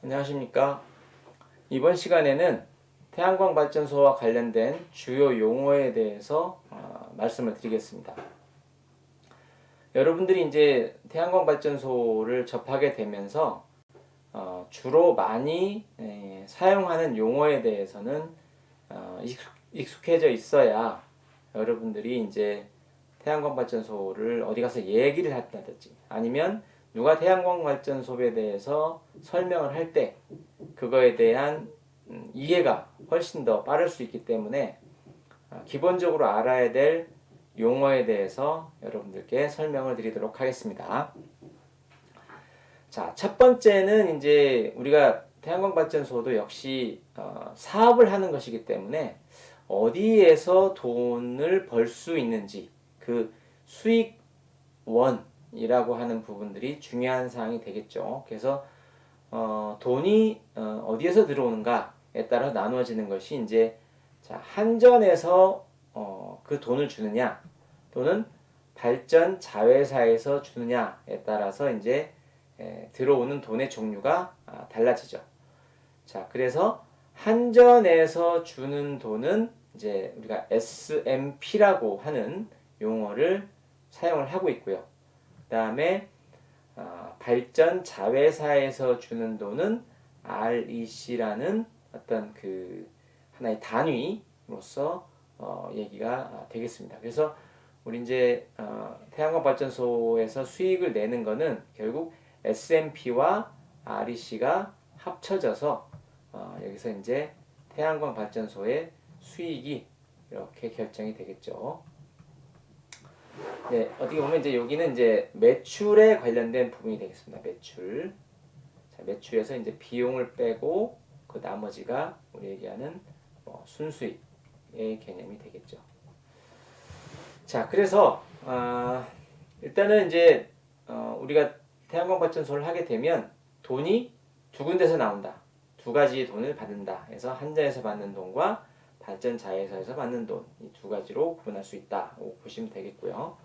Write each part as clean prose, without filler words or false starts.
안녕하십니까. 이번 시간에는 태양광 발전소와 관련된 주요 용어에 대해서 말씀을 드리겠습니다. 여러분들이 이제 태양광 발전소를 접하게 되면서 주로 많이 사용하는 용어에 대해서는 익숙해져 있어야 여러분들이 이제 태양광 발전소를 어디 가서 얘기를 한다든지 아니면 누가 태양광 발전소에 대해서 설명을 할 때 그거에 대한 이해가 훨씬 더 빠를 수 있기 때문에 기본적으로 알아야 될 용어에 대해서 여러분들께 설명을 드리도록 하겠습니다. 자, 첫 번째는 이제 우리가 태양광 발전소도 역시 사업을 하는 것이기 때문에 어디에서 돈을 벌 수 있는지 그 수익원이라고 하는 부분들이 중요한 사항이 되겠죠. 그래서 돈이 어디에서 들어오는가에 따라 나누어지는 것이 이제 자, 한전에서 그 돈을 주느냐 또는 발전 자회사에서 주느냐에 따라서 이제 들어오는 돈의 종류가 달라지죠. 자, 그래서 한전에서 주는 돈은 이제 우리가 SMP라고 하는 용어를 사용을 하고 있고요. 그 다음에 발전 자회사에서 주는 돈은 REC라는 어떤 그 하나의 단위로서 얘기가 되겠습니다. 그래서 우리 이제 태양광 발전소에서 수익을 내는 거는 결국 SMP와 REC가 합쳐져서 여기서 이제 태양광 발전소의 수익이 이렇게 결정이 되겠죠. 네, 어떻게 보면 이제 여기는 이제 매출에 관련된 부분이 되겠습니다. 매출. 자, 매출에서 이제 비용을 빼고 그 나머지가 우리 얘기하는 순수익의 개념이 되겠죠. 자, 그래서 일단은 이제 우리가 태양광 발전소를 하게 되면 돈이 두 군데서 나온다. 두 가지의 돈을 받는다. 그래서 한전에서 받는 돈과 발전 자회사에서 받는 돈, 이 두 가지로 구분할 수 있다고 보시면 되겠고요.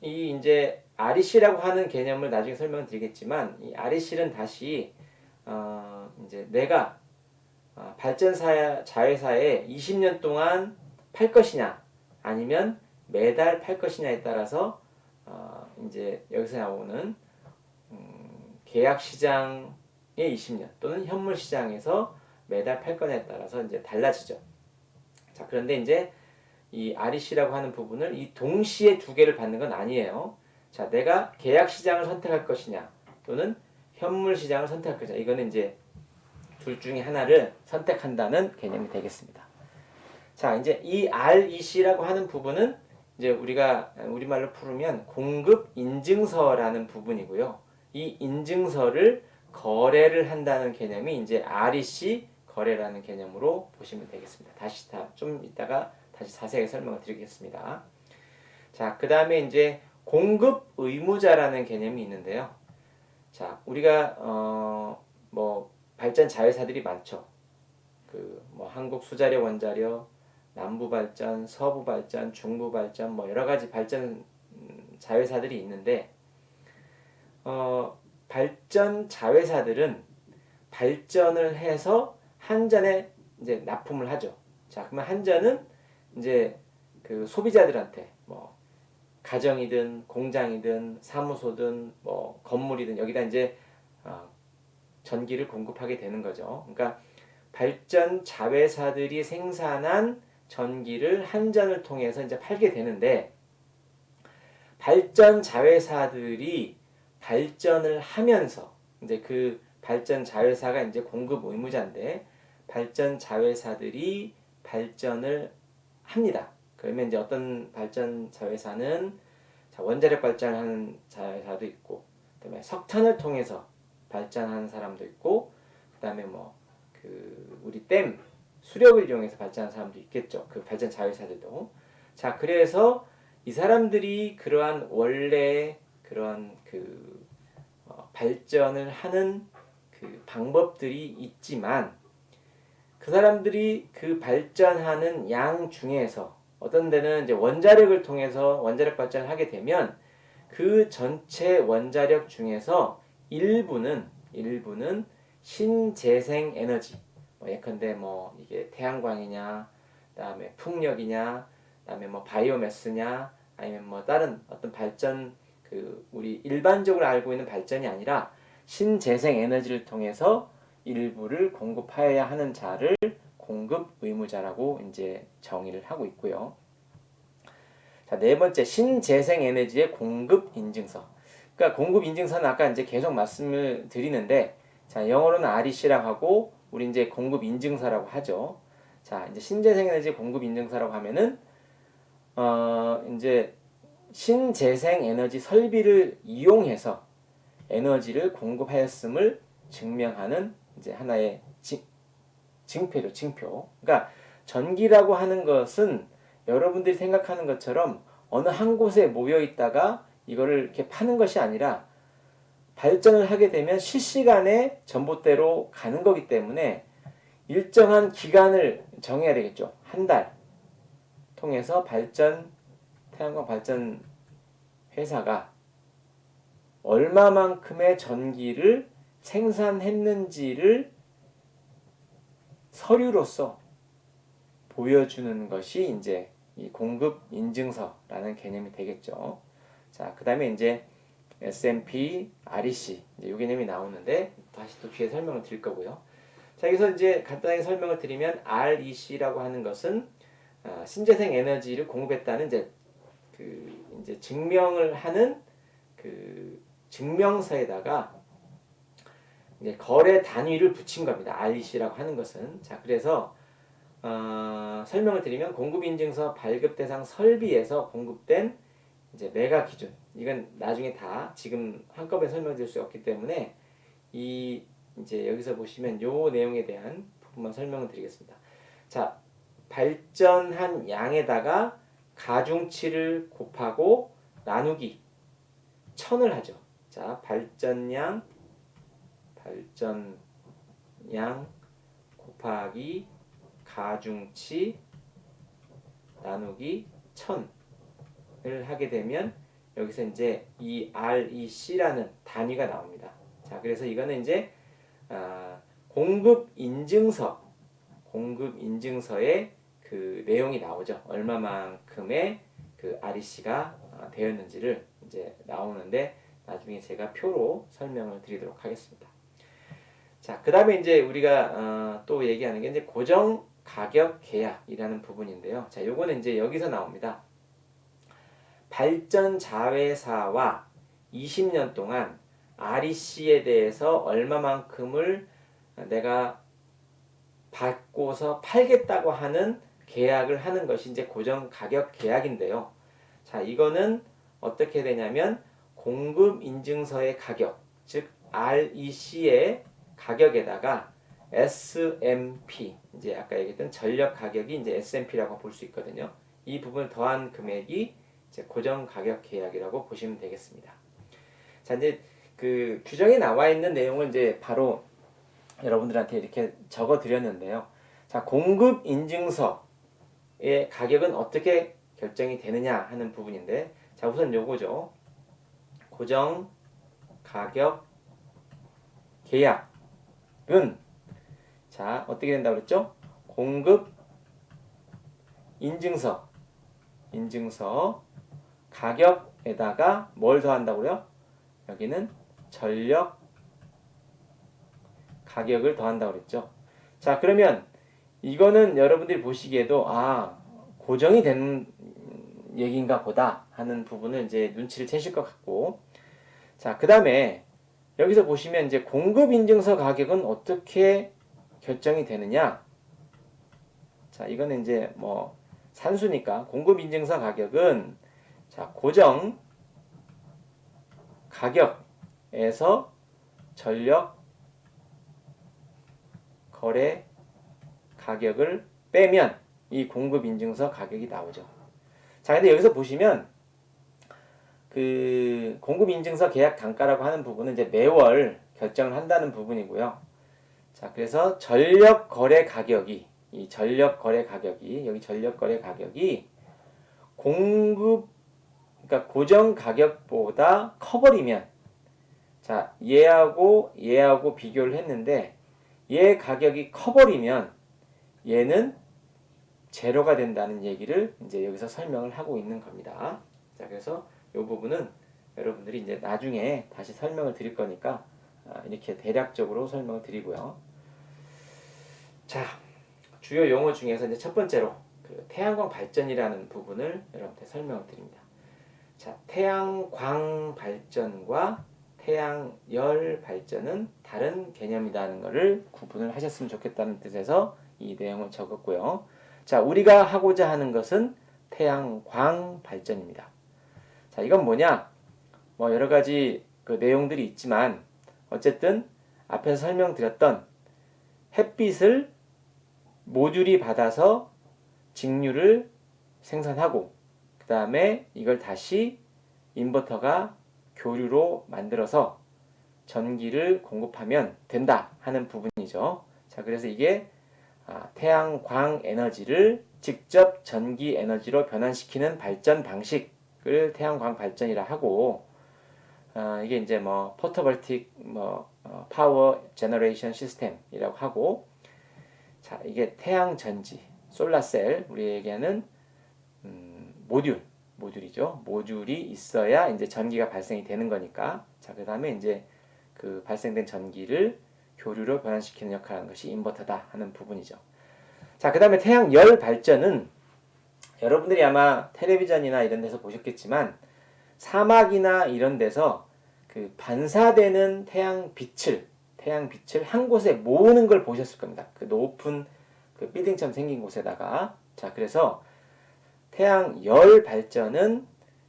이 이제 REC라고 하는 개념을 나중에 설명을 드리겠지만 이 REC는 다시 이제 내가 발전 자회사에 20년 동안 팔 것이냐 아니면 매달 팔 것이냐에 따라서 이제 여기서 나오는 계약 시장의 20년 또는 현물 시장에서 매달 팔 거냐에 따라서 이제 달라지죠. 자, 그런데 이제 이 REC라고 하는 부분을 이 동시에 두 개를 받는 건 아니에요. 자, 내가 계약 시장을 선택할 것이냐 또는 현물 시장을 선택할 것이냐 이거는 이제 둘 중에 하나를 선택한다는 개념이 되겠습니다. 자, 이제 이 REC라고 하는 부분은 이제 우리가 우리말로 풀으면 공급 인증서라는 부분이고요. 이 인증서를 거래를 한다는 개념이 이제 REC 거래라는 개념으로 보시면 되겠습니다. 다시 좀 이따가 다시 자세하게 설명을 드리겠습니다. 자, 그 다음에 이제 공급 의무자라는 개념이 있는데요. 자, 우리가 발전 자회사들이 많죠. 한국수자력 원자력, 남부발전, 서부발전, 중부발전 여러 가지 발전 자회사들이 있는데 발전 자회사들은 발전을 해서 한전에 이제 납품을 하죠. 자, 그러면 한전은 이제 그 소비자들한테 가정이든 공장이든 사무소든 건물이든 여기다 이제 전기를 공급하게 되는 거죠. 그러니까 발전 자회사들이 생산한 전기를 한전을 통해서 이제 팔게 되는데 발전 자회사들이 발전을 하면서 이제 그 발전 자회사가 이제 공급 의무자인데 발전 자회사들이 발전을 합니다. 그러면 이제 어떤 발전 자회사는 원자력 발전하는 자회사도 있고, 그다음에 석탄을 통해서 발전하는 사람도 있고, 그다음에 우리 댐 수력을 이용해서 발전하는 사람도 있겠죠. 그 발전 자회사들도. 자, 그래서 이 사람들이 그러한 원래 그런 발전을 하는 그 방법들이 있지만 그 사람들이 그 발전하는 양 중에서 어떤 데는 이제 원자력을 통해서 원자력 발전을 하게 되면 그 전체 원자력 중에서 일부는 일부는 신재생 에너지. 뭐 예컨대 뭐 이게 태양광이냐, 그다음에 풍력이냐, 그다음에 뭐 바이오매스냐, 아니면 뭐 다른 어떤 발전 그 우리 일반적으로 알고 있는 발전이 아니라 신재생 에너지를 통해서 일부를 공급하여야 하는 자를 공급 의무자라고 이제 정의를 하고 있고요. 자, 네 번째 신재생 에너지의 공급 인증서. 그러니까 공급 인증서는 아까 이제 계속 말씀을 드리는데, 자, 영어로는 REC라고 하고 우리 이제 공급 인증서라고 하죠. 자, 이제 신재생 에너지 공급 인증서라고 하면은 이제 신재생 에너지 설비를 이용해서 에너지를 공급하였음을 증명하는 이제 하나의 징표죠, 징표. 그러니까 전기라고 하는 것은 여러분들이 생각하는 것처럼 어느 한 곳에 모여 있다가 이거를 이렇게 파는 것이 아니라 발전을 하게 되면 실시간에 전봇대로 가는 거기 때문에 일정한 기간을 정해야 되겠죠. 한 달 통해서 태양광 발전 회사가 얼마만큼의 전기를 생산했는지를 서류로서 보여주는 것이 이제 이 공급 인증서라는 개념이 되겠죠. 자, 그 다음에 이제 SMP, REC 이제 이 개념이 나오는데 다시 또 뒤에 설명을 드릴 거고요. 자, 여기서 이제 간단하게 설명을 드리면 REC라고 하는 것은 신재생 에너지를 공급했다는 이제 증명을 하는 그 증명서에다가 이제 거래 단위를 붙인 겁니다. REC라고 하는 것은. 자, 그래서 설명을 드리면 공급인증서 발급 대상 설비에서 공급된 이제 메가 기준, 이건 나중에 다 지금 한꺼번에 설명드릴 수 없기 때문에 이제 여기서 보시면 요 내용에 대한 부분만 설명을 드리겠습니다. 자, 발전한 양에다가 가중치를 곱하고 나누기 1000을 하죠. 자, 발전량 곱하기 가중치 나누기 1000을 하게 되면 여기서 이제 이 REC라는 단위가 나옵니다. 자, 그래서 이거는 이제 공급 인증서의 그 내용이 나오죠. 얼마만큼의 그 REC가 되었는지를 이제 나오는데 나중에 제가 표로 설명을 드리도록 하겠습니다. 자, 그 다음에 이제 우리가 또 얘기하는 게 이제 고정 가격 계약이라는 부분인데요. 자, 요거는 이제 여기서 나옵니다. 발전 자회사와 20년 동안 REC에 대해서 얼마만큼을 내가 받고서 팔겠다고 하는 계약을 하는 것이 이제 고정 가격 계약인데요. 자, 이거는 어떻게 되냐면 공급 인증서의 가격, 즉 REC의 가격에다가 SMP, 이제 아까 얘기했던 전력 가격이 이제 SMP라고 볼 수 있거든요. 이 부분을 더한 금액이 이제 고정 가격 계약이라고 보시면 되겠습니다. 자, 이제 그 규정에 나와 있는 내용을 이제 바로 여러분들한테 이렇게 적어 드렸는데요. 자, 공급 인증서의 가격은 어떻게 결정이 되느냐 하는 부분인데, 자, 우선 요거죠. 고정 가격 계약은 자, 어떻게 된다고 그랬죠? 공급 인증서 가격에다가 뭘 더한다고요? 여기는 전력 가격을 더한다고 그랬죠. 자, 그러면 이거는 여러분들이 보시기에도 고정이 된 얘기인가 보다 하는 부분을 이제 눈치를 채실 것 같고, 자, 그 다음에 여기서 보시면 이제 공급 인증서 가격은 어떻게 결정이 되느냐? 자, 이거는 이제 뭐 산수니까 공급 인증서 가격은 자, 고정 가격에서 전력 거래 가격을 빼면 이 공급 인증서 가격이 나오죠. 자, 근데 여기서 보시면 그 공급 인증서 계약 단가라고 하는 부분은 이제 매월 결정을 한다는 부분이고요. 자, 그래서 전력 거래 가격이 여기 전력 거래 가격이 그러니까 고정 가격보다 커버리면 자, 얘하고 비교를 했는데 얘 가격이 커버리면 얘는 제로가 된다는 얘기를 이제 여기서 설명을 하고 있는 겁니다. 자, 그래서 이 부분은 여러분들이 이제 나중에 다시 설명을 드릴 거니까 이렇게 대략적으로 설명을 드리고요. 자, 주요 용어 중에서 이제 첫 번째로 그 태양광 발전이라는 부분을 여러분한테 설명을 드립니다. 자, 태양광 발전과 태양열 발전은 다른 개념이라는 것을 구분을 하셨으면 좋겠다는 뜻에서 이 내용을 적었고요. 자, 우리가 하고자 하는 것은 태양광 발전입니다. 자, 이건 뭐냐? 뭐 여러 가지 그 내용들이 있지만 어쨌든 앞에서 설명드렸던 햇빛을 모듈이 받아서 직류를 생산하고 그 다음에 이걸 다시 인버터가 교류로 만들어서 전기를 공급하면 된다 하는 부분이죠. 자, 그래서 이게 태양광 에너지를 직접 전기 에너지로 변환시키는 발전 방식을 태양광 발전이라 하고 이게 이제 뭐 포토볼틱 파워 제너레이션 시스템이라고 하고 자, 이게 태양 전지 솔라셀 우리 얘기하는 모듈이죠. 모듈이 있어야 이제 전기가 발생이 되는 거니까. 자, 그다음에 이제 그 발생된 전기를 교류로 변환시키는 역할을 하는 것이 인버터다 하는 부분이죠. 자, 그다음에 태양열 발전은 여러분들이 아마 텔레비전이나 이런 데서 보셨겠지만 사막이나 이런 데서 그 반사되는 태양빛을 한 곳에 모으는 걸 보셨을 겁니다. 그 높은 그 빌딩처럼 생긴 곳에다가 자, 그래서 태양열 발전은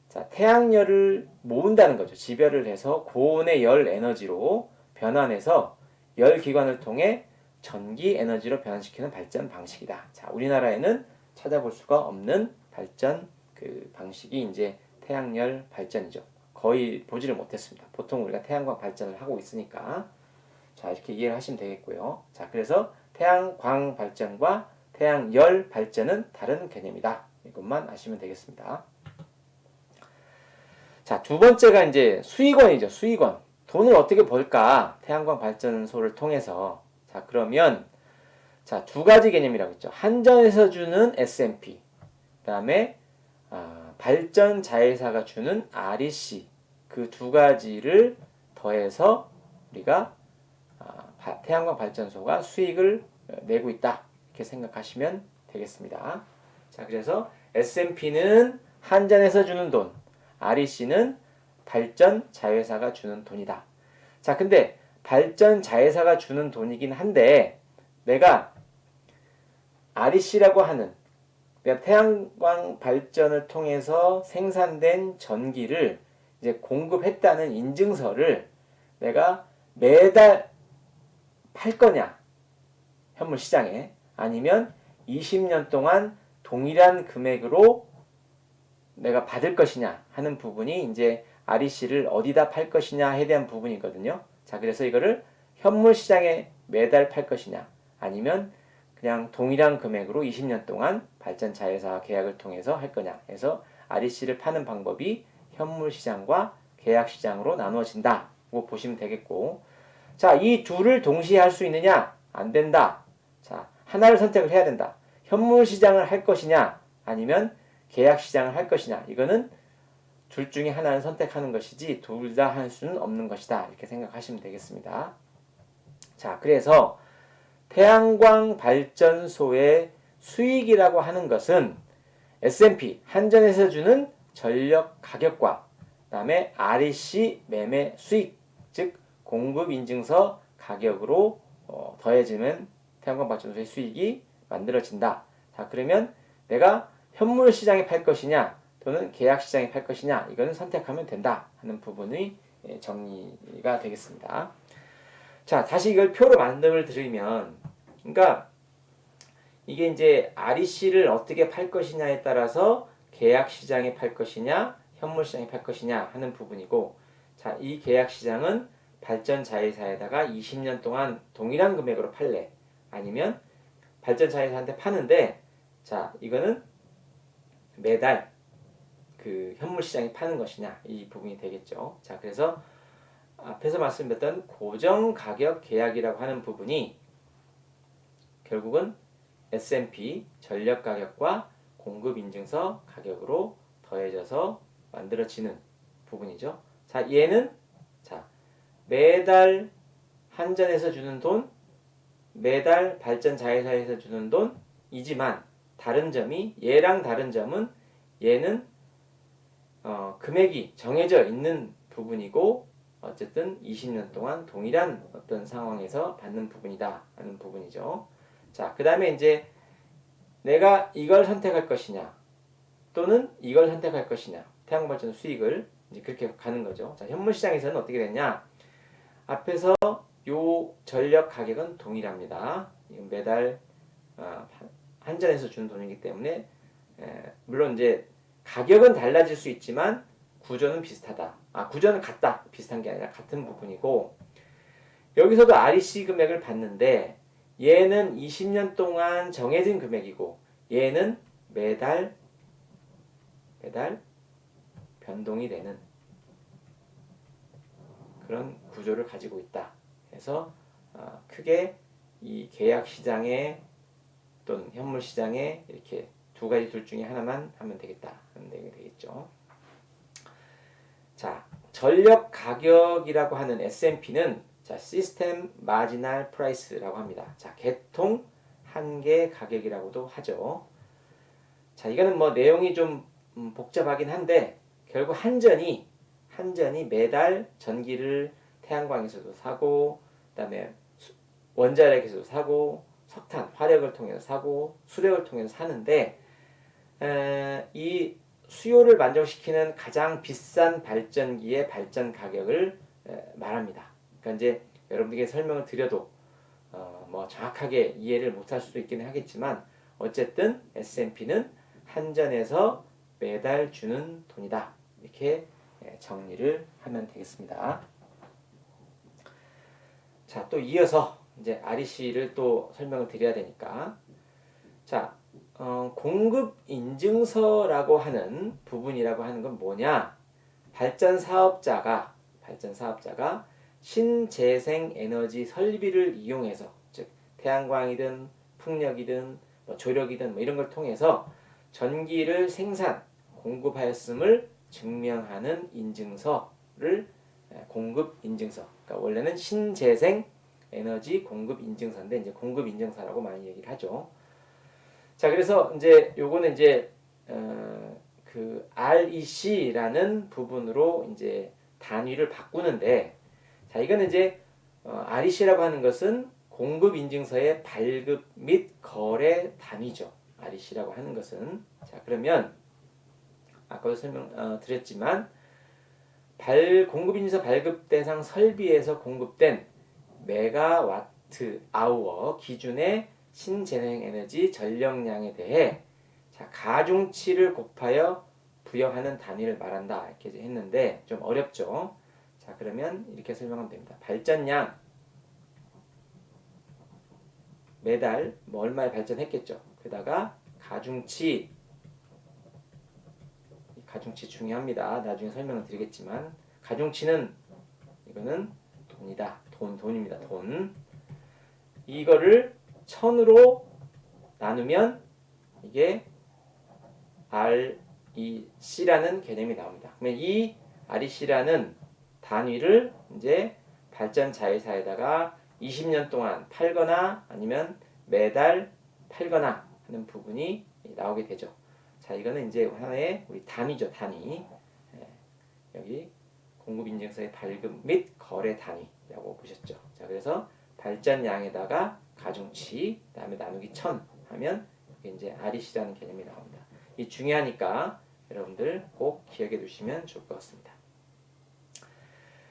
자, 태양열을 모은다는 거죠. 집열을 해서 고온의 열 에너지로 변환해서 열 기관을 통해 전기 에너지로 변환시키는 발전 방식이다. 자, 우리나라에는 찾아볼 수가 없는 발전 그 방식이 이제 태양열 발전이죠. 거의 보지를 못했습니다. 보통 우리가 태양광 발전을 하고 있으니까 자, 이렇게 이해를 하시면 되겠고요. 자, 그래서 태양광 발전과 태양열 발전은 다른 개념이다. 이것만 아시면 되겠습니다. 자, 두 번째가 이제 수익원이죠. 수익원. 돈을 어떻게 벌까? 태양광 발전소를 통해서. 자, 그러면 자, 두 가지 개념이라고 했죠. 한전에서 주는 S&P. 그다음에 발전 자회사가 주는 REC. 그 두 가지를 더해서 우리가 태양광 발전소가 수익을 내고 있다. 이렇게 생각하시면 되겠습니다. 자, 그래서 S&P는 한전에서 주는 돈, REC는 발전 자회사가 주는 돈이다. 자, 근데 발전 자회사가 주는 돈이긴 한데 내가 REC라고 하는 내가 태양광 발전을 통해서 생산된 전기를 이제 공급했다는 인증서를 내가 매달 팔 거냐 현물 시장에 아니면 20년 동안 동일한 금액으로 내가 받을 것이냐 하는 부분이 이제 REC를 어디다 팔 것이냐에 대한 부분이거든요. 자, 그래서 이거를 현물 시장에 매달 팔 것이냐 아니면 그냥 동일한 금액으로 20년 동안 발전 자회사 계약을 통해서 할 거냐 해서 REC를 파는 방법이 현물 시장과 계약 시장으로 나누어진다고 보시면 되겠고 자, 이 둘을 동시에 할 수 있느냐? 안 된다. 자, 하나를 선택을 해야 된다. 현물 시장을 할 것이냐 아니면 계약 시장을 할 것이냐 이거는 둘 중에 하나는 선택하는 것이지 둘 다 할 수는 없는 것이다 이렇게 생각하시면 되겠습니다. 자, 그래서 태양광 발전소의 수익이라고 하는 것은 S&P 한전에서 주는 전력 가격과 그다음에 REC 매매 수익 즉 공급 인증서 가격으로 더해지면 태양광 발전소의 수익이 만들어진다. 자, 그러면 내가 현물 시장에 팔 것이냐 또는 계약 시장에 팔 것이냐 이거는 선택하면 된다 하는 부분이 정리가 되겠습니다. 자, 다시 이걸 표로 만들어 드리면 그러니까 이게 이제 REC를 어떻게 팔 것이냐에 따라서 계약 시장에 팔 것이냐 현물 시장에 팔 것이냐 하는 부분이고 자, 이 계약 시장은 발전 자회사에다가 20년 동안 동일한 금액으로 팔래 아니면 발전 자회사한테 파는데 자, 이거는 매달 그 현물 시장에 파는 것이냐 이 부분이 되겠죠. 자, 그래서 앞에서 말씀드렸던 고정가격 계약이라고 하는 부분이 결국은 S&P 전력가격과 공급인증서 가격으로 더해져서 만들어지는 부분이죠. 자, 얘는 자, 매달 한전에서 주는 돈, 매달 발전 자회사에서 주는 돈이지만 다른 점이 얘랑 다른 점은 얘는 금액이 정해져 있는 부분이고 어쨌든 20년 동안 동일한 어떤 상황에서 받는 부분이다 하는 부분이죠. 자, 그 다음에 이제 내가 이걸 선택할 것이냐 또는 이걸 선택할 것이냐 태양발전 수익을 이제 그렇게 가는 거죠. 자, 현물 시장에서는 어떻게 됐냐? 앞에서 요 전력 가격은 동일합니다. 매달 한전에서 주는 돈이기 때문에 물론 이제 가격은 달라질 수 있지만 구조는 비슷하다. 구조는 같다. 비슷한 게 아니라 같은 부분이고 여기서도 REC 금액을 받는데 얘는 20년 동안 정해진 금액이고 얘는 매달 변동이 되는 그런 구조를 가지고 있다. 그래서 크게 이 계약 시장에 또는 현물 시장에 이렇게 두 가지 둘 중에 하나만 하면 되겠다 하는 내용이 되겠죠. 자, 전력 가격이라고 하는 S&P는 자, 시스템 마지널 프라이스라고 합니다. 자, 개통 한계 가격이라고도 하죠. 자, 이거는 뭐 내용이 좀 복잡하긴 한데 결국 한전이 매달 전기를 태양광에서도 사고 그다음에 원자력에서도 사고 석탄, 화력을 통해서 사고 수력을 통해서 사는데 이 수요를 만족시키는 가장 비싼 발전기의 발전 가격을 말합니다. 그러니까 이제 여러분들에게 설명을 드려도 뭐 정확하게 이해를 못할 수도 있기는 하겠지만 어쨌든 S&P는 한전에서 매달 주는 돈이다. 이렇게 정리를 하면 되겠습니다. 자, 또 이어서 이제 REC를 또 설명을 드려야 되니까 자, 공급 인증서라고 하는 부분이라고 하는 건 뭐냐? 발전 사업자가 신재생 에너지 설비를 이용해서 즉 태양광이든 풍력이든 뭐 조력이든 뭐 이런 걸 통해서 전기를 공급하였음을 증명하는 인증서를 공급 인증서. 그러니까 원래는 신재생 에너지 공급 인증서인데 이제 공급 인증서라고 많이 얘기를 하죠. 자, 그래서 이제 요거는 이제 그 REC라는 부분으로 이제 단위를 바꾸는데 자, 이거는 이제 REC라고 하는 것은 공급 인증서의 발급 및 거래 단위죠. REC라고 하는 것은 자, 그러면 아까도 드렸지만 공급인증서 발급 대상 설비에서 공급된 메가와트 아워 기준의 신재생에너지 전력량에 대해 자, 가중치를 곱하여 부여하는 단위를 말한다 이렇게 했는데 좀 어렵죠. 자, 그러면 이렇게 설명하면 됩니다. 발전량 매달 뭐 얼마에 발전했겠죠. 그다가 가중치 중요합니다. 나중에 설명을 드리겠지만 가중치는 이거는 돈이다. 돈입니다. 돈. 이거를 1000으로 나누면 이게 REC라는 개념이 나옵니다. 그러면 이 REC라는 단위를 이제 발전 자회사에다가 20년 동안 팔거나 아니면 매달 팔거나 하는 부분이 나오게 되죠. 자, 이거는 이제 하나의 우리 단위죠, 단위. 여기 공급인증서의 발급 및 거래 단위라고 보셨죠. 자, 그래서 발전량에다가 가중치, 그다음에 나누기 1000 하면 이게 이제 REC라는 개념이 나옵니다. 이 중요하니까 여러분들 꼭 기억해 두시면 좋을 것 같습니다.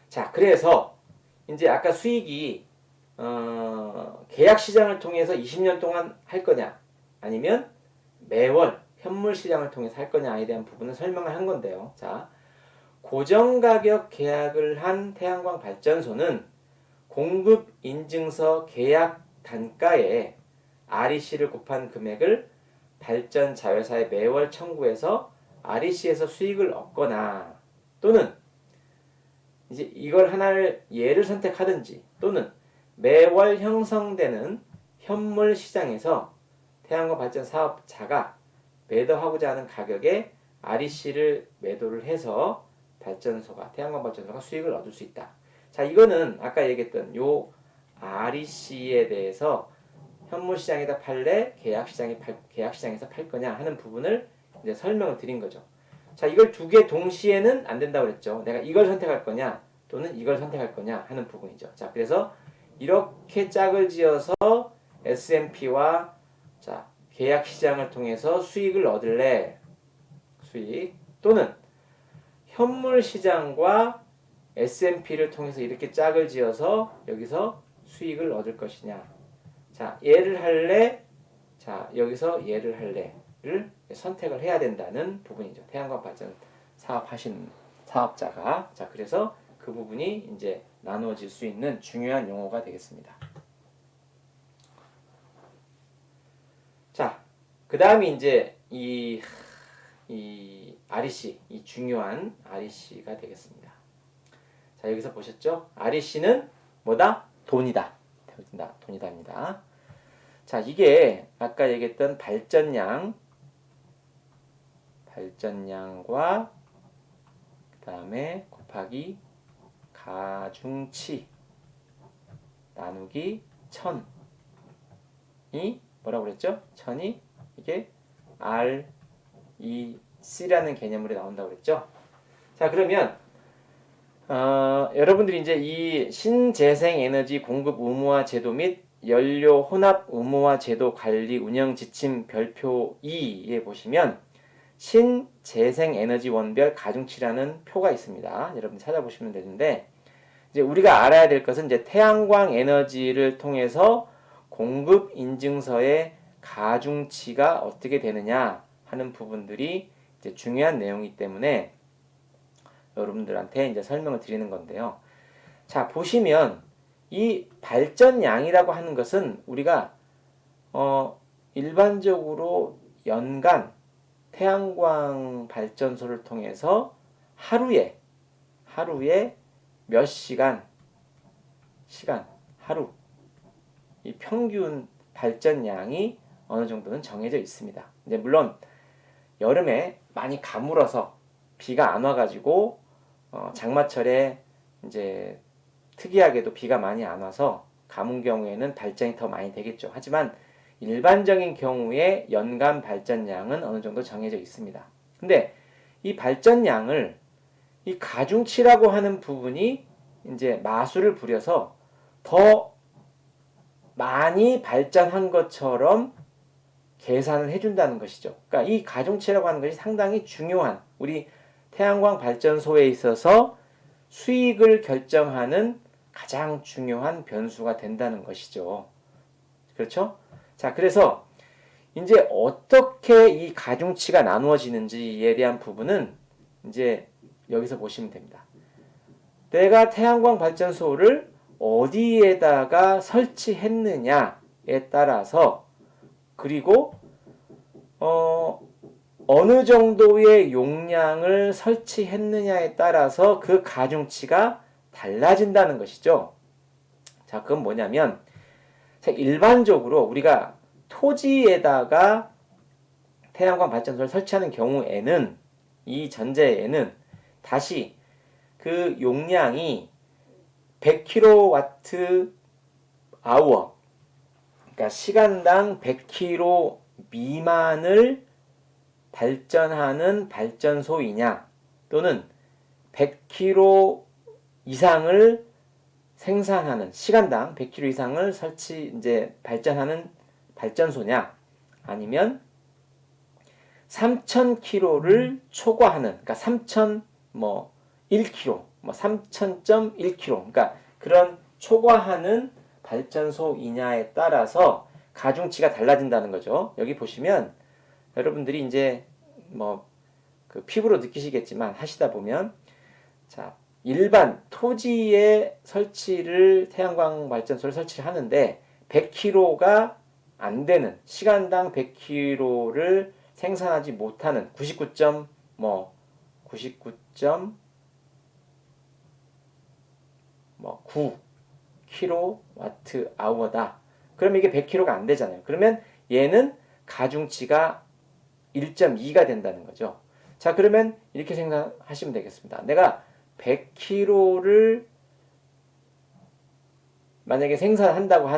자, 그래서 이제 아까 수익이 계약 시장을 통해서 20년 동안 할 거냐, 아니면 매월 현물 시장을 통해서 할 거냐에 대한 부분을 설명을 한 건데요. 자, 고정가격 계약을 한 태양광 발전소는 공급 인증서 계약 단가에 REC를 곱한 금액을 발전 자회사에 매월 청구해서 REC에서 수익을 얻거나 또는 이제 이걸 하나를 예를 선택하든지 또는 매월 형성되는 현물 시장에서 태양광 발전 사업자가 매도하고자 하는 가격에 REC를 매도를 해서 태양광 발전소가 수익을 얻을 수 있다. 자, 이거는 아까 얘기했던 요 REC에 대해서 현물 시장에다 팔래, 계약 시장에서 팔 거냐 하는 부분을 이제 설명을 드린 거죠. 자, 이걸 두 개 동시에는 안 된다고 그랬죠. 내가 이걸 선택할 거냐 또는 이걸 선택할 거냐 하는 부분이죠. 자, 그래서 이렇게 짝을 지어서 S&P와 자, 계약 시장을 통해서 수익을 얻을래. 수익 또는 현물 시장과 S&P를 통해서 이렇게 짝을 지어서 여기서 수익을 얻을 것이냐. 자, 얘를 할래. 자, 여기서 얘를 할래를 선택을 해야 된다는 부분이죠. 태양광 발전 사업하신 사업자가. 자, 그래서 그 부분이 이제 나누어질 수 있는 중요한 용어가 되겠습니다. 자, 그 다음이 이제 이 REC, 이 중요한 REC가 되겠습니다. 자, 여기서 보셨죠? REC는 뭐다? 돈이다. 돈이다입니다. 자, 이게 아까 얘기했던 발전량과 그 다음에 곱하기 가중치 나누기 1000이 뭐라고 그랬죠? 1000이 이게 REC라는 개념으로 나온다고 그랬죠? 자, 그러면 여러분들이 이제 이 신재생에너지 공급 의무화 제도 및 연료 혼합 의무화 제도 관리 운영 지침 별표 2에 보시면 신재생에너지원별 가중치라는 표가 있습니다. 여러분 찾아보시면 되는데 이제 우리가 알아야 될 것은 이제 태양광 에너지를 통해서 공급 인증서의 가중치가 어떻게 되느냐 하는 부분들이 이제 중요한 내용이기 때문에 여러분들한테 이제 설명을 드리는 건데요. 자, 보시면 이 발전량이라고 하는 것은 우리가 일반적으로 연간 태양광 발전소를 통해서 하루에 몇 하루 이 평균 발전량이 어느 정도는 정해져 있습니다. 이제 물론 여름에 많이 가물어서 비가 안 와가지고 장마철에 이제 특이하게도 비가 많이 안 와서 가뭄 경우에는 발전이 더 많이 되겠죠. 하지만 일반적인 경우에 연간 발전량은 어느 정도 정해져 있습니다. 근데 이 발전량을 이 가중치라고 하는 부분이 이제 마술을 부려서 더 많이 발전한 것처럼 계산을 해준다는 것이죠. 그러니까 이 가중치라고 하는 것이 상당히 중요한 우리 태양광 발전소에 있어서 수익을 결정하는 가장 중요한 변수가 된다는 것이죠. 그렇죠? 자, 그래서 이제 어떻게 이 가중치가 나누어지는지에 대한 부분은 이제 여기서 보시면 됩니다. 내가 태양광 발전소를 어디에다가 설치했느냐에 따라서 그리고 어느 정도의 용량을 설치했느냐에 따라서 그 가중치가 달라진다는 것이죠. 자, 그건 뭐냐면 일반적으로 우리가 토지에다가 태양광 발전소를 설치하는 경우에는 이 전제에는 다시 그 용량이 100kWh 그러니까 시간당 100kg 미만을 발전하는 발전소이냐 또는 100kg 이상을 생산하는 시간당 100kg 이상을 발전하는 발전소냐 아니면 3000kg를 초과하는 그러니까 3001kg 3000.1kg 그러니까 그런 초과하는 발전소이냐에 따라서 가중치가 달라진다는 거죠. 여기 보시면 여러분들이 이제 그 피부로 느끼시겠지만 하시다 보면 자, 일반 토지에 태양광 발전소를 설치를 하는데 100kg가 안 되는 시간당 100kg를 생산하지 못하는 99. 뭐 9 kWh다. 그럼 이게 100kg가 안 되잖아요. 그러면 얘는 가중치가 1.2가 된다는 거죠. 자, 그러면 이렇게 생각하시면 되겠습니다. 내가 100kg를 만약에 생산한다고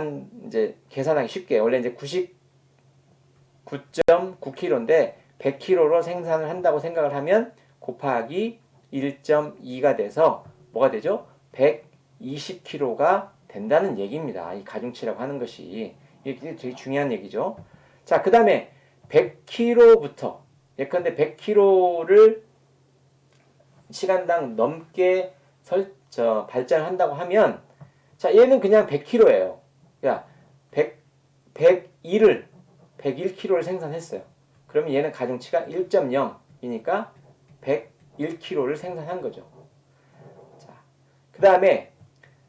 이제 계산하기 쉽게, 원래 이제 99.9kg인데 100kg로 생산을 한다고 생각을 하면 곱하기 1.2가 돼서 뭐가 되죠? 120kg가 된다는 얘기입니다. 이 가중치라고 하는 것이. 이게 되게 중요한 얘기죠. 자, 그 다음에 100kg부터, 예컨대 100kg를 시간당 넘게 발전을 한다고 하면, 자, 얘는 그냥 100kg예요. 야, 101kg를 생산했어요. 그러면 얘는 가중치가 1.0이니까 101kg를 생산한 거죠. 자, 그 다음에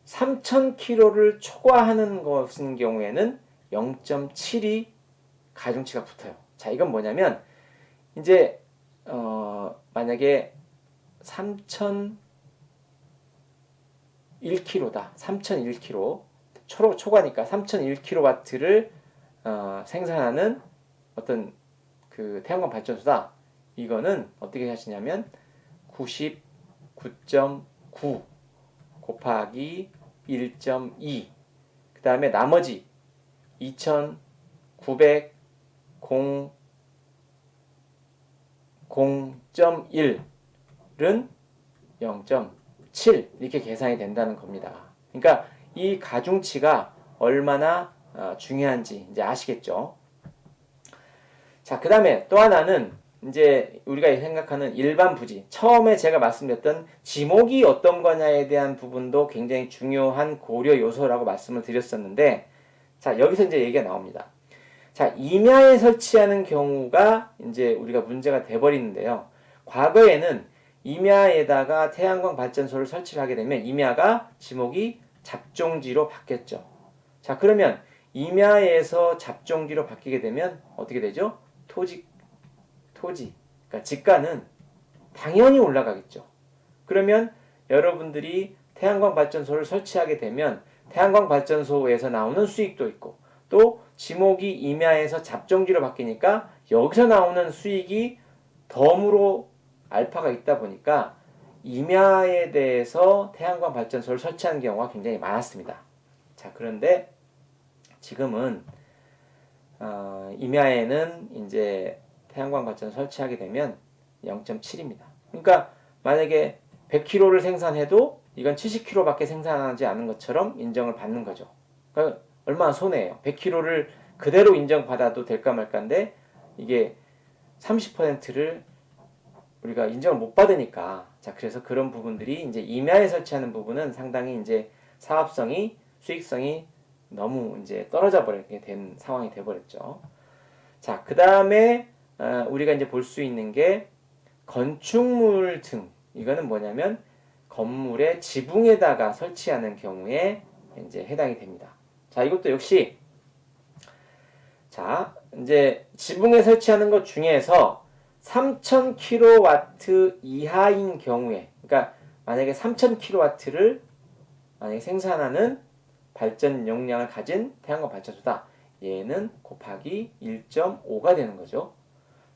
3000kg를 초과하는 것인 경우에는 0.7이 가중치가 붙어요. 자, 이건 뭐냐면 이제 만약에 3001kg다. 3001kg 초과니까 3001kW를 생산하는 어떤 그 태양광 발전소다. 이거는 어떻게 하시냐면 99.9 곱하기 1.2, 그 다음에 나머지 2900 0.1은 0.7 이렇게 계산이 된다는 겁니다. 그러니까 이 가중치가 얼마나 중요한지 이제 아시겠죠? 자, 그 다음에 또 하나는 이제 우리가 생각하는 일반 부지. 처음에 제가 말씀드렸던 지목이 어떤 거냐에 대한 부분도 굉장히 중요한 고려 요소라고 말씀을 드렸었는데, 자, 여기서 이제 얘기가 나옵니다. 자, 임야에 설치하는 경우가 이제 우리가 문제가 돼버리는데요. 과거에는 임야에다가 태양광 발전소를 설치를 하게 되면 임야가 지목이 잡종지로 바뀌었죠. 자, 그러면 임야에서 잡종지로 바뀌게 되면 어떻게 되죠? 토지, 그러니까 지가는 당연히 올라가겠죠. 그러면 여러분들이 태양광 발전소를 설치하게 되면 태양광 발전소에서 나오는 수익도 있고, 또 지목이 임야에서 잡종지로 바뀌니까 여기서 나오는 수익이 덤으로 알파가 있다 보니까 임야에 대해서 태양광 발전소를 설치하는 경우가 굉장히 많았습니다. 자, 그런데 지금은 임야에는 이제 태양광 발전소 설치하게 되면 0.7입니다. 그러니까 만약에 100kg를 생산해도 이건 70kg밖에 생산하지 않은 것처럼 인정을 받는 거죠. 그러니까 얼마나 손해예요. 100kg를 그대로 인정받아도 될까 말까인데 이게 30%를 우리가 인정을 못 받으니까, 자, 그래서 그런 부분들이 이제 임야에 설치하는 부분은 상당히 이제 사업성이, 수익성이 너무 이제 떨어져 버리게 된 상황이 돼 버렸죠. 자, 그 다음에 우리가 이제 볼 수 있는 게 건축물 등, 이거는 뭐냐면 건물의 지붕에다가 설치하는 경우에 이제 해당이 됩니다. 자, 이것도 역시, 자, 이제 지붕에 설치하는 것 중에서 3000kW 이하인 경우에, 그러니까 만약에 3000kW를 만약에 생산하는 발전 용량을 가진 태양광 발전소다. 얘는 곱하기 1.5가 되는 거죠.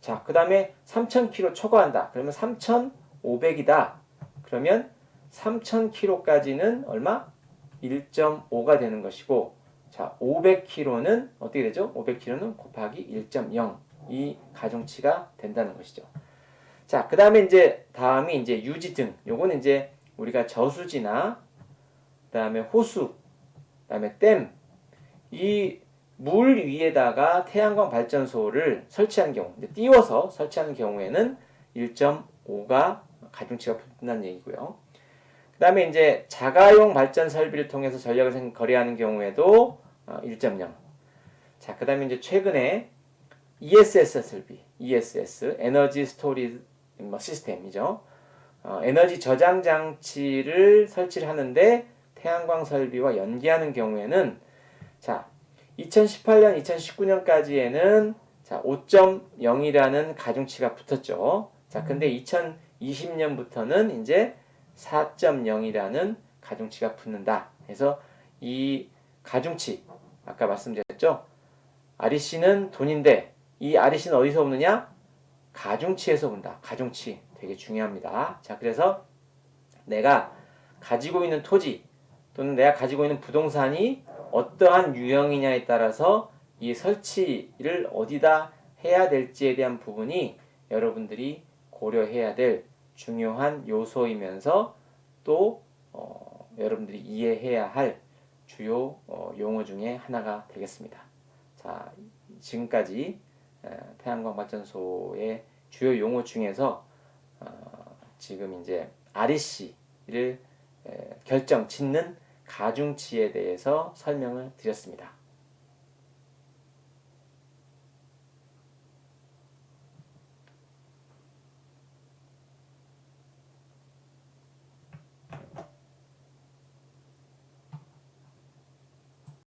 자, 그 다음에 3000kW 초과한다. 그러면 3500이다. 그러면 3000kW까지는 얼마? 1.5가 되는 것이고, 자, 500kg는 어떻게 되죠? 500kg는 곱하기 1.0. 이 가중치가 된다는 것이죠. 자, 그 다음에 이제 다음이 이제 유지 등. 요거는 이제 우리가 저수지나 그 다음에 호수, 그 다음에 댐, 이 물 위에다가 태양광 발전소를 설치하는 경우, 띄워서 설치하는 경우에는 1.5가 가중치가 붙는다는 얘기고요. 그 다음에 이제 자가용 발전 설비를 통해서 전력을 거래하는 경우에도 1.0. 자, 그 다음에 이제 최근에 ESS 설비, ESS, 에너지 스토리지 시스템이죠. 에너지 저장 장치를 설치를 하는데 태양광 설비와 연계하는 경우에는, 자, 2018년, 2019년까지에는 자, 5.0이라는 가중치가 붙었죠. 자, 근데 2020년부터는 이제 4.0이라는 가중치가 붙는다. 그래서 이 가중치 아까 말씀드렸죠. REC는 돈인데 이 REC는 어디서 오느냐? 가중치에서 본다. 가중치 되게 중요합니다. 자, 그래서 내가 가지고 있는 토지 또는 내가 가지고 있는 부동산이 어떠한 유형이냐에 따라서 이 설치를 어디다 해야 될지에 대한 부분이 여러분들이 고려해야 될 중요한 요소이면서 또 여러분들이 이해해야 할 주요 용어 중에 하나가 되겠습니다. 자, 지금까지 태양광 발전소의 주요 용어 중에서 지금 이제 REC를 결정 짓는 가중치에 대해서 설명을 드렸습니다.